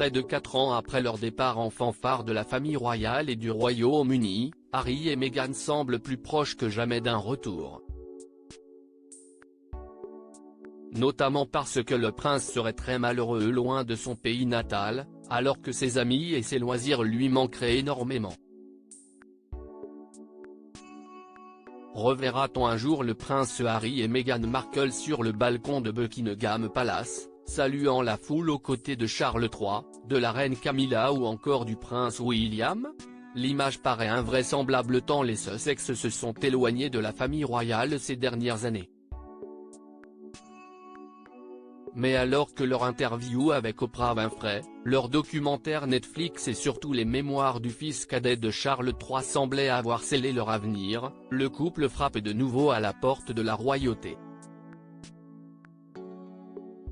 Près de 4 ans après leur départ en fanfare de la famille royale et du Royaume-Uni, Harry et Meghan semblent plus proches que jamais d'un retour. Notamment parce que le prince serait très malheureux loin de son pays natal, alors que ses amis et ses loisirs lui manqueraient énormément. Reverra-t-on un jour le prince Harry et Meghan Markle sur le balcon de Buckingham Palace, saluant la foule aux côtés de Charles III, de la reine Camilla ou encore du prince William? L'image paraît invraisemblable tant les Sussex se sont éloignés de la famille royale ces dernières années. Mais alors que leur interview avec Oprah Winfrey, leur documentaire Netflix et surtout les mémoires du fils cadet de Charles III semblaient avoir scellé leur avenir, le couple frappe de nouveau à la porte de la royauté.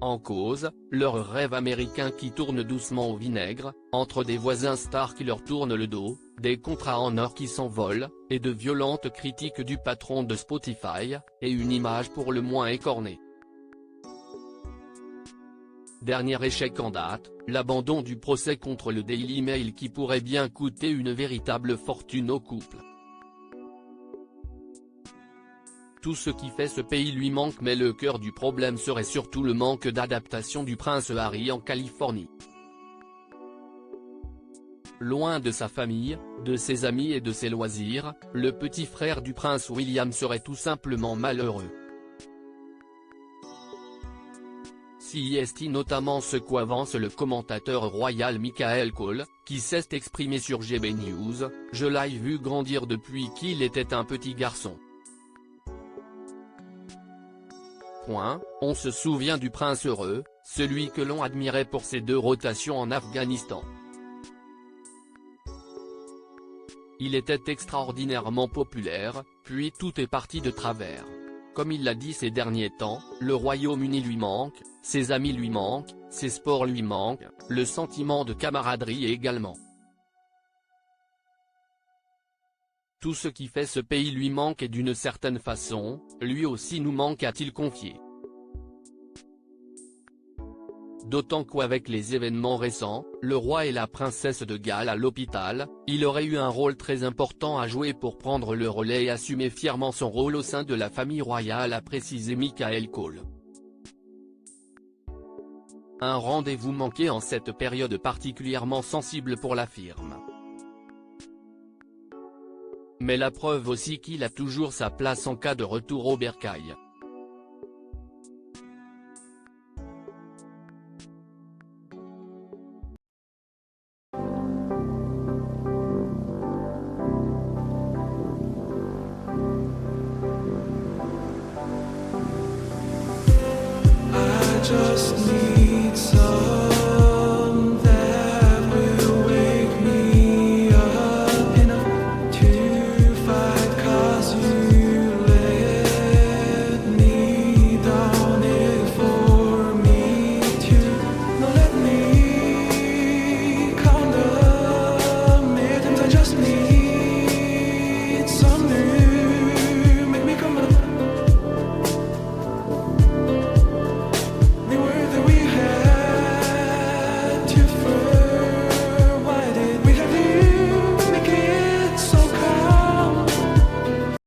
En cause, leur rêve américain qui tourne doucement au vinaigre, entre des voisins stars qui leur tournent le dos, des contrats en or qui s'envolent, et de violentes critiques du patron de Spotify, et une image pour le moins écornée. Dernier échec en date, l'abandon du procès contre le Daily Mail qui pourrait bien coûter une véritable fortune au couple. Tout ce qui fait ce pays lui manque, mais le cœur du problème serait surtout le manque d'adaptation du prince Harry en Californie. Loin de sa famille, de ses amis et de ses loisirs, le petit frère du prince William serait tout simplement malheureux. C'est notamment ce qu'avance le commentateur royal Michael Cole, qui s'est exprimé sur GB News: « Je l'ai vu grandir depuis qu'il était un petit garçon. On se souvient du prince heureux, celui que l'on admirait pour ses 2 rotations en Afghanistan. Il était extraordinairement populaire, puis tout est parti de travers. Comme il l'a dit ces derniers temps, le Royaume-Uni lui manque, ses amis lui manquent, ses sports lui manquent, le sentiment de camaraderie également. Tout ce qui fait ce pays lui manque et d'une certaine façon, lui aussi nous manque, a-t-il confié. D'autant qu'avec les événements récents, le roi et la princesse de Galles à l'hôpital, il aurait eu un rôle très important à jouer pour prendre le relais et assumer fièrement son rôle au sein de la famille royale, a précisé Michael Cole. Un rendez-vous manqué en cette période particulièrement sensible pour la firme. Mais la preuve aussi qu'il a toujours sa place en cas de retour au bercail. Just